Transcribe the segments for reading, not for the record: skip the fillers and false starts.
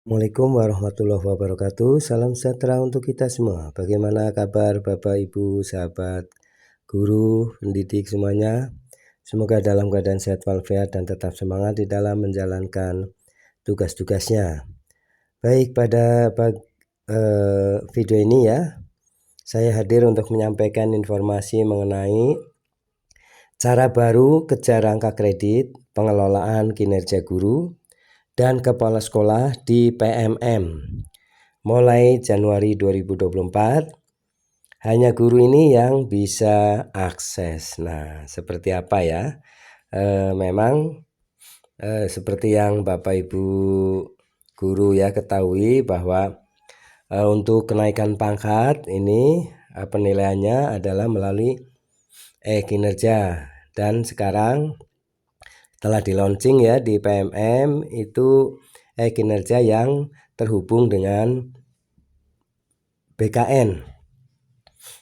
Assalamualaikum warahmatullahi wabarakatuh. Salam sejahtera untuk kita semua. Bagaimana kabar Bapak, Ibu, sahabat, guru, pendidik semuanya? Semoga dalam keadaan sehat walafiat dan tetap semangat di dalam menjalankan tugas-tugasnya. Baik, pada video ini ya, saya hadir untuk menyampaikan informasi mengenai cara baru kejar angka kredit, pengelolaan kinerja guru, dan kepala sekolah di PMM mulai Januari 2024. Hanya guru ini yang bisa akses. Nah, seperti apa ya? Memang seperti yang Bapak Ibu guru ya ketahui bahwa untuk kenaikan pangkat ini penilaiannya adalah melalui kinerja, dan sekarang telah di launching ya di PMM itu kinerja yang terhubung dengan BKN.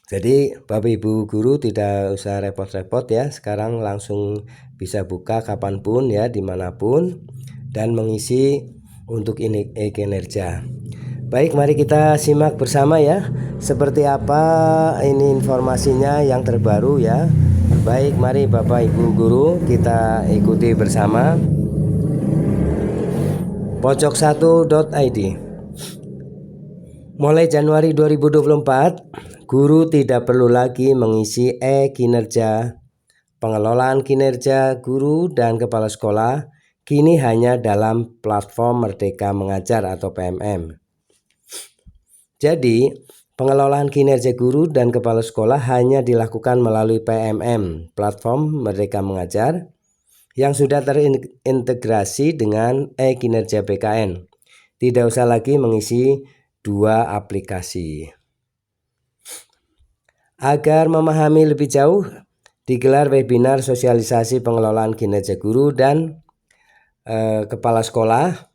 Jadi Bapak Ibu guru tidak usah repot-repot ya, sekarang langsung bisa buka kapanpun ya, dimanapun, dan mengisi untuk ini kinerja. Baik, mari kita simak bersama ya, seperti apa ini informasinya yang terbaru ya. Baik, mari Bapak Ibu guru kita ikuti bersama pojok1.id. Mulai Januari 2024, guru tidak perlu lagi mengisi kinerja. Pengelolaan kinerja guru dan kepala sekolah kini hanya dalam platform Merdeka Mengajar atau PMM. Jadi, pengelolaan kinerja guru dan kepala sekolah hanya dilakukan melalui PMM, platform Merdeka Mengajar, yang sudah terintegrasi dengan kinerja BKN. Tidak usah lagi mengisi dua aplikasi. Agar memahami lebih jauh, digelar webinar sosialisasi pengelolaan kinerja guru dan kepala sekolah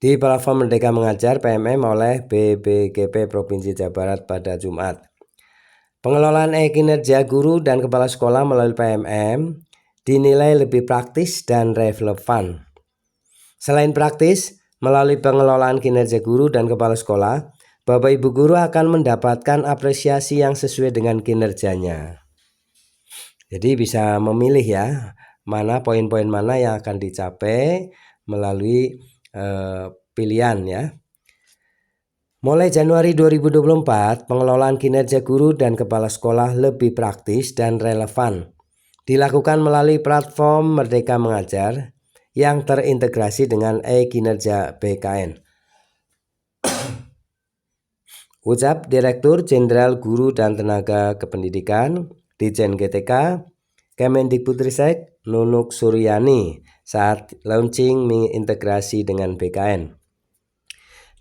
di platform Merdeka Mengajar PMM oleh BPGP Provinsi Jawa Barat pada Jumat. Pengelolaan kinerja guru dan kepala sekolah melalui PMM dinilai lebih praktis dan relevan. Selain praktis, melalui pengelolaan kinerja guru dan kepala sekolah, Bapak Ibu guru akan mendapatkan apresiasi yang sesuai dengan kinerjanya. Jadi bisa memilih ya, mana poin-poin mana yang akan dicapai melalui pilihan ya. Mulai Januari 2024, pengelolaan kinerja guru dan kepala sekolah lebih praktis dan relevan. Dilakukan melalui platform Merdeka Mengajar yang terintegrasi dengan kinerja BKN. Ucap Direktur Jenderal Guru dan Tenaga Kependidikan Ditjen GTK Kemendikbudristek Nunuk Suryani saat launching mengintegrasi dengan BKN.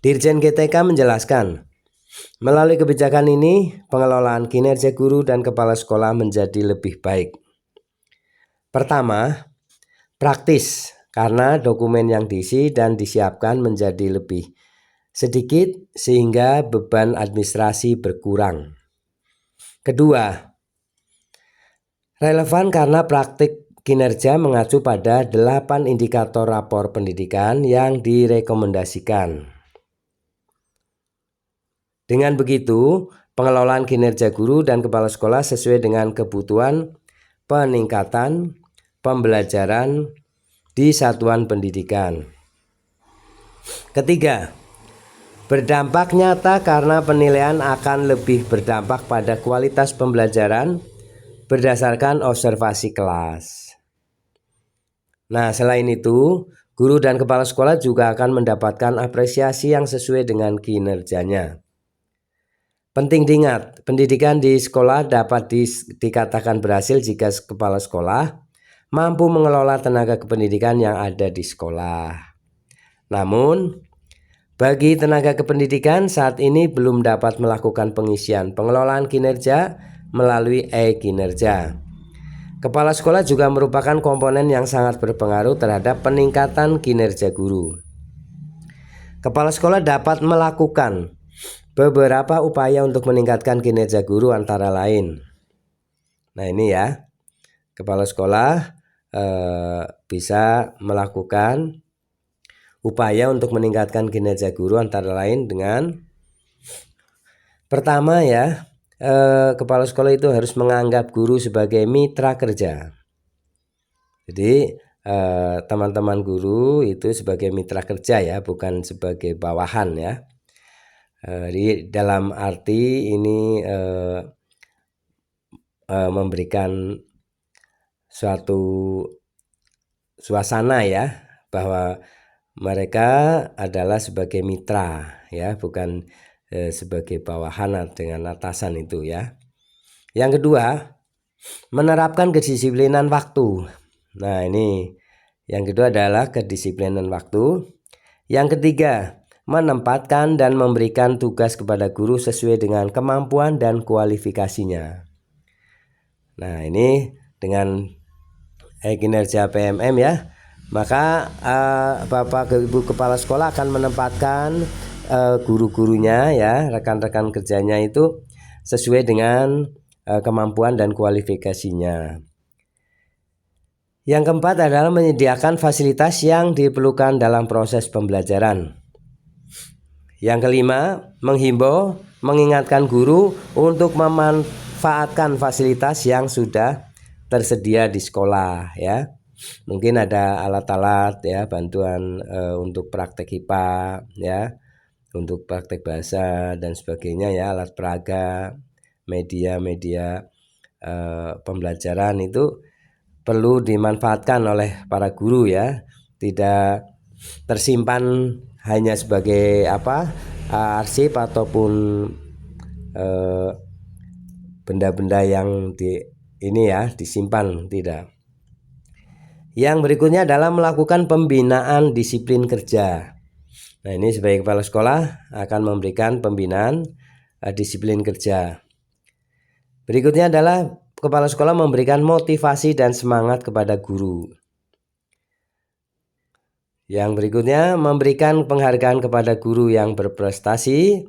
Dirjen GTK menjelaskan, melalui kebijakan ini pengelolaan kinerja guru dan kepala sekolah menjadi lebih baik. Pertama, praktis karena dokumen yang diisi dan disiapkan menjadi lebih sedikit sehingga beban administrasi berkurang. Kedua, relevan karena praktik kinerja mengacu pada 8 indikator rapor pendidikan yang direkomendasikan. Dengan begitu, pengelolaan kinerja guru dan kepala sekolah sesuai dengan kebutuhan peningkatan pembelajaran di satuan pendidikan. Ketiga, berdampak nyata karena penilaian akan lebih berdampak pada kualitas pembelajaran berdasarkan observasi kelas. Nah, selain itu, guru dan kepala sekolah juga akan mendapatkan apresiasi yang sesuai dengan kinerjanya. Penting diingat, pendidikan di sekolah dapat dikatakan berhasil jika kepala sekolah mampu mengelola tenaga kependidikan yang ada di sekolah. Namun, bagi tenaga kependidikan saat ini belum dapat melakukan pengisian pengelolaan kinerja melalui kinerja. Kepala sekolah juga merupakan komponen yang sangat berpengaruh terhadap peningkatan kinerja guru. Kepala sekolah dapat melakukan beberapa upaya untuk meningkatkan kinerja guru antara lain. Nah ini ya, kepala sekolah bisa melakukan upaya untuk meningkatkan kinerja guru antara lain dengan pertama ya, kepala sekolah itu harus menganggap guru sebagai mitra kerja. Jadi teman-teman guru itu sebagai mitra kerja ya, bukan sebagai bawahan ya. Di dalam arti ini memberikan suatu suasana ya, bahwa mereka adalah sebagai mitra ya, bukan sebagai bawahan dengan atasan itu ya. Yang kedua, menerapkan kedisiplinan waktu. Nah, ini yang kedua adalah kedisiplinan waktu. Yang ketiga, menempatkan dan memberikan tugas kepada guru sesuai dengan kemampuan dan kualifikasinya. Nah, ini dengan kinerja PMM ya, maka Bapak Ibu Kepala Sekolah akan menempatkan guru-gurunya ya, rekan-rekan kerjanya itu sesuai dengan kemampuan dan kualifikasinya. Yang keempat adalah menyediakan fasilitas yang diperlukan dalam proses pembelajaran. Yang kelima, menghimbau, mengingatkan guru untuk memanfaatkan fasilitas yang sudah tersedia di sekolah ya. Mungkin ada alat-alat ya, bantuan untuk praktek IPA ya, untuk praktek bahasa dan sebagainya ya, alat peraga, media-media pembelajaran itu perlu dimanfaatkan oleh para guru ya, tidak tersimpan hanya sebagai arsip ataupun benda-benda yang disimpan, tidak. Yang berikutnya adalah melakukan pembinaan disiplin kerja. Nah, ini sebagai kepala sekolah akan memberikan pembinaan disiplin kerja. Berikutnya adalah kepala sekolah memberikan motivasi dan semangat kepada guru. Yang berikutnya, memberikan penghargaan kepada guru yang berprestasi,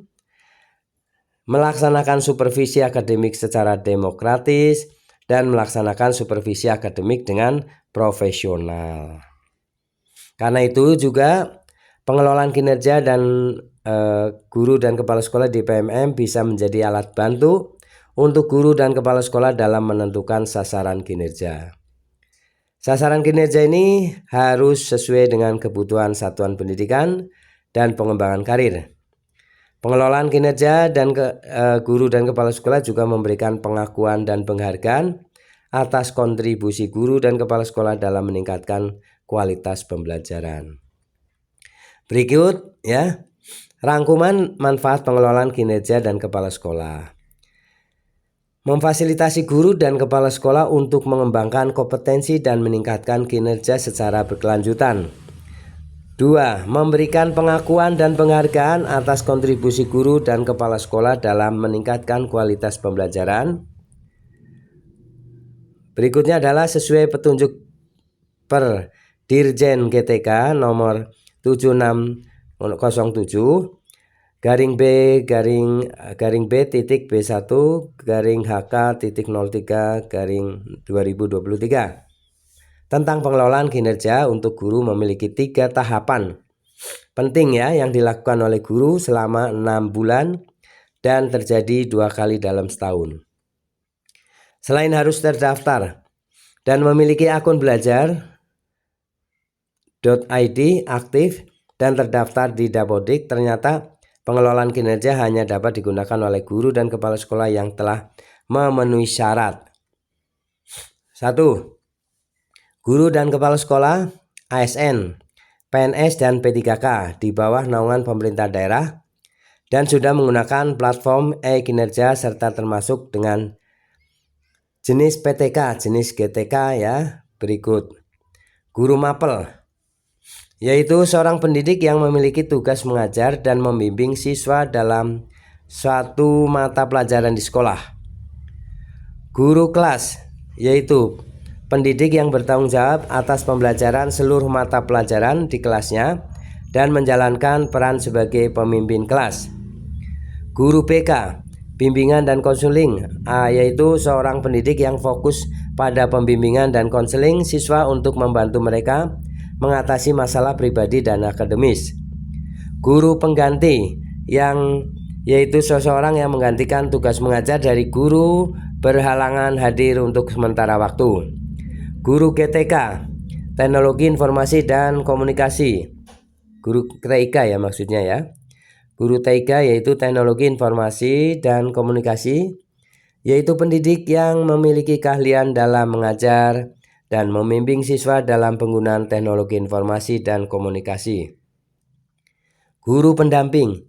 melaksanakan supervisi akademik secara demokratis, dan melaksanakan supervisi akademik dengan profesional. Karena itu juga pengelolaan kinerja dan guru dan kepala sekolah di PMM bisa menjadi alat bantu untuk guru dan kepala sekolah dalam menentukan sasaran kinerja. Sasaran kinerja ini harus sesuai dengan kebutuhan satuan pendidikan dan pengembangan karir. Pengelolaan kinerja dan guru dan kepala sekolah juga memberikan pengakuan dan penghargaan atas kontribusi guru dan kepala sekolah dalam meningkatkan kualitas pembelajaran. Berikut ya, rangkuman manfaat pengelolaan kinerja dan kepala sekolah. Memfasilitasi guru dan kepala sekolah untuk mengembangkan kompetensi dan meningkatkan kinerja secara berkelanjutan. 2. Memberikan pengakuan dan penghargaan atas kontribusi guru dan kepala sekolah dalam meningkatkan kualitas pembelajaran. Berikutnya adalah sesuai petunjuk per Dirjen GTK nomor 7607 garing B titik B1 garing HK titik 03 garing 2023 tentang pengelolaan kinerja untuk guru memiliki 3 tahapan penting ya yang dilakukan oleh guru selama 6 bulan dan terjadi 2 kali dalam setahun. Selain harus terdaftar dan memiliki akun belajar.id aktif dan terdaftar di Dapodik, ternyata pengelolaan kinerja hanya dapat digunakan oleh guru dan kepala sekolah yang telah memenuhi syarat. 1. Guru dan kepala sekolah ASN, PNS dan P3K di bawah naungan pemerintah daerah dan sudah menggunakan platform e-kinerja serta termasuk dengan jenis PTK, jenis GTK ya. Berikut. Guru mapel, yaitu seorang pendidik yang memiliki tugas mengajar dan membimbing siswa dalam suatu mata pelajaran di sekolah. Guru kelas, yaitu pendidik yang bertanggung jawab atas pembelajaran seluruh mata pelajaran di kelasnya dan menjalankan peran sebagai pemimpin kelas. Guru PK, bimbingan dan konseling, yaitu seorang pendidik yang fokus pada pembimbingan dan konseling siswa untuk membantu mereka mengatasi masalah pribadi dan akademis. Guru pengganti yang yaitu seseorang yang menggantikan tugas mengajar dari guru berhalangan hadir untuk sementara waktu. Guru GTK, Teknologi Informasi dan Komunikasi. Guru TIK ya maksudnya ya. Guru TIK yaitu Teknologi Informasi dan Komunikasi, yaitu pendidik yang memiliki keahlian dalam mengajar dan membimbing siswa dalam penggunaan teknologi informasi dan komunikasi. Guru pendamping,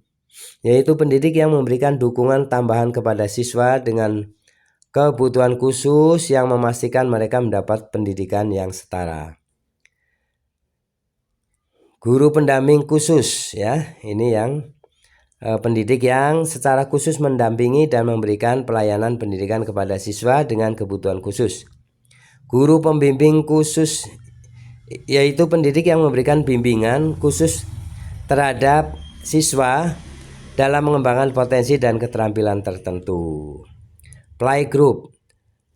yaitu pendidik yang memberikan dukungan tambahan kepada siswa dengan kebutuhan khusus yang memastikan mereka mendapat pendidikan yang setara. Guru pendamping khusus ya, ini yang pendidik yang secara khusus mendampingi dan memberikan pelayanan pendidikan kepada siswa dengan kebutuhan khusus. Guru pembimbing khusus, yaitu pendidik yang memberikan bimbingan khusus terhadap siswa dalam mengembangkan potensi dan keterampilan tertentu. Playgroup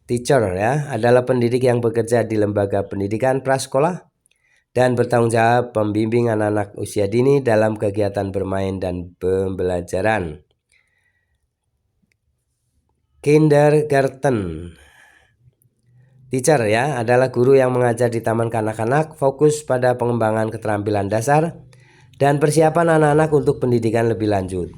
teacher ya adalah pendidik yang bekerja di lembaga pendidikan prasekolah dan bertanggung jawab membimbing anak-anak usia dini dalam kegiatan bermain dan pembelajaran. Kindergarten teacher ya adalah guru yang mengajar di taman kanak-kanak, fokus pada pengembangan keterampilan dasar dan persiapan anak-anak untuk pendidikan lebih lanjut.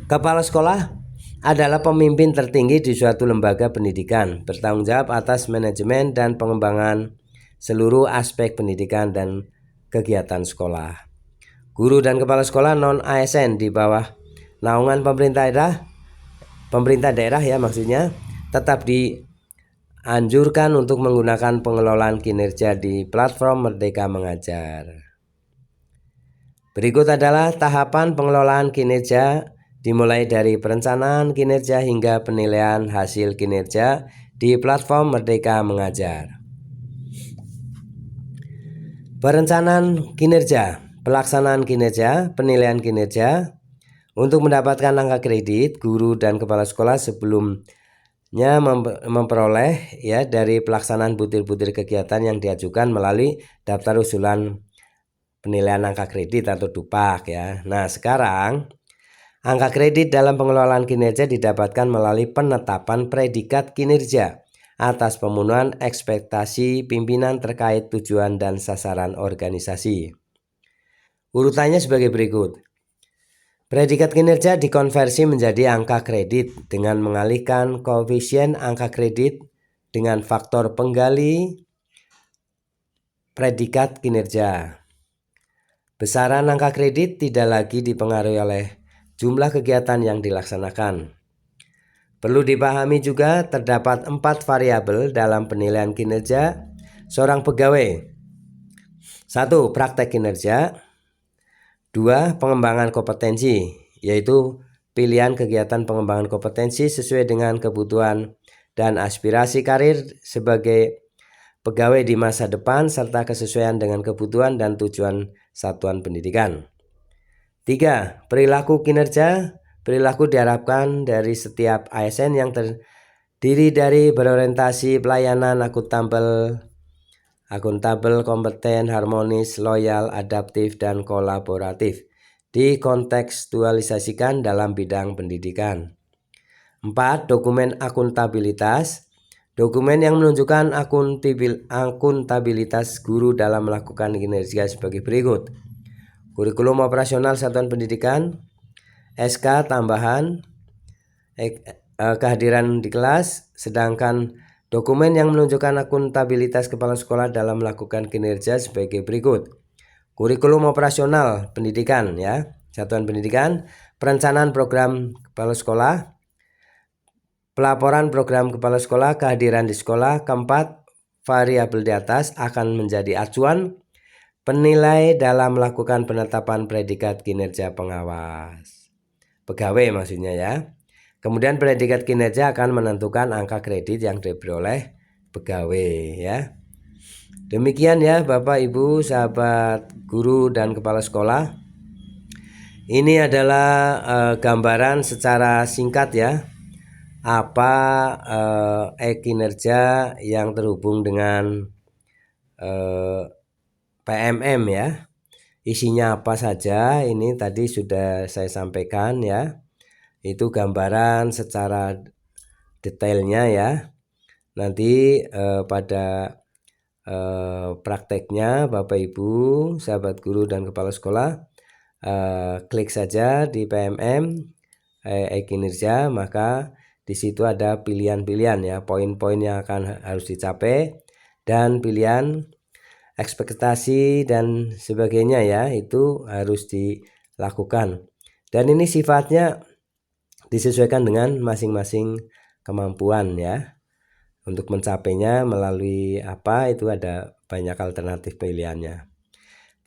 Kepala sekolah adalah pemimpin tertinggi di suatu lembaga pendidikan, bertanggung jawab atas manajemen dan pengembangan seluruh aspek pendidikan dan kegiatan sekolah. Guru dan kepala sekolah non-ASN di bawah naungan pemerintah daerah ya maksudnya, tetap dianjurkan untuk menggunakan pengelolaan kinerja di platform Merdeka Mengajar. Berikut adalah tahapan pengelolaan kinerja dimulai dari perencanaan kinerja hingga penilaian hasil kinerja di platform Merdeka Mengajar. Perencanaan kinerja, pelaksanaan kinerja, penilaian kinerja. Untuk mendapatkan angka kredit, guru dan kepala sekolah sebelumnya memperoleh ya dari pelaksanaan butir-butir kegiatan yang diajukan melalui daftar usulan penilaian angka kredit atau DUPAK ya. Nah, sekarang angka kredit dalam pengelolaan kinerja didapatkan melalui penetapan predikat kinerja atas pemenuhan ekspektasi pimpinan terkait tujuan dan sasaran organisasi. Urutannya sebagai berikut. Predikat kinerja dikonversi menjadi angka kredit dengan mengalihkan koefisien angka kredit dengan faktor penggali predikat kinerja. Besaran angka kredit tidak lagi dipengaruhi oleh jumlah kegiatan yang dilaksanakan. Perlu dipahami juga terdapat 4 variabel dalam penilaian kinerja seorang pegawai. 1. Praktek kinerja. 2. Pengembangan kompetensi, yaitu pilihan kegiatan pengembangan kompetensi sesuai dengan kebutuhan dan aspirasi karir sebagai pegawai di masa depan serta kesesuaian dengan kebutuhan dan tujuan satuan pendidikan. 3. Perilaku kinerja. Perilaku diharapkan dari setiap ASN yang terdiri dari berorientasi pelayanan akuntabel, kompeten, harmonis, loyal, adaptif, dan kolaboratif dikontekstualisasikan dalam bidang pendidikan. 4. Dokumen akuntabilitas. Dokumen yang menunjukkan akuntabilitas guru dalam melakukan kinerja sebagai berikut. Kurikulum operasional satuan pendidikan, SK tambahan, kehadiran di kelas, sedangkan dokumen yang menunjukkan akuntabilitas kepala sekolah dalam melakukan kinerja sebagai berikut. Kurikulum operasional pendidikan ya, satuan pendidikan, perencanaan program kepala sekolah, pelaporan program kepala sekolah, kehadiran di sekolah. Keempat, variabel di atas akan menjadi acuan penilai dalam melakukan penetapan predikat kinerja pengawas. Pegawai maksudnya ya. Kemudian predikat kinerja akan menentukan angka kredit yang diperoleh pegawai ya. Demikian ya Bapak Ibu, sahabat guru dan kepala sekolah. Ini adalah gambaran secara singkat ya, apa kinerja yang terhubung dengan PMM ya. Isinya apa saja ini tadi sudah saya sampaikan ya. Itu gambaran secara detailnya ya. Nanti pada prakteknya Bapak Ibu, sahabat guru dan kepala sekolah, klik saja di PMM e-kinerja, maka di situ ada pilihan-pilihan ya, poin-poin yang harus dicapai dan pilihan ekspektasi dan sebagainya ya, itu harus dilakukan. Dan ini sifatnya disesuaikan dengan masing-masing kemampuan ya. Untuk mencapainya melalui apa itu ada banyak alternatif pilihannya.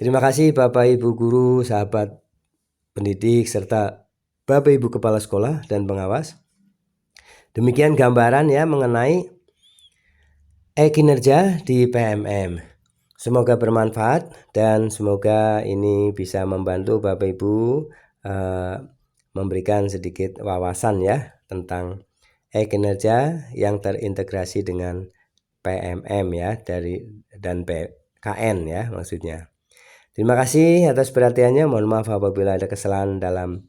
Terima kasih Bapak Ibu guru, sahabat pendidik, serta Bapak Ibu kepala sekolah dan pengawas. Demikian gambaran ya mengenai e-kinerja di PMM. Semoga bermanfaat dan semoga ini bisa membantu Bapak Ibu memberikan sedikit wawasan ya tentang e-kinerja yang terintegrasi dengan PMM ya dan PKN ya maksudnya. Terima kasih atas perhatiannya. Mohon maaf apabila ada kesalahan dalam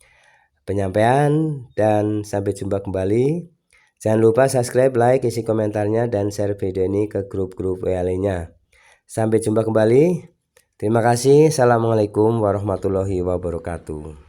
penyampaian dan sampai jumpa kembali. Jangan lupa subscribe, like, isi komentarnya dan share video ini ke grup-grup WA lainnya. Sampai jumpa kembali. Terima kasih. Assalamualaikum warahmatullahi wabarakatuh.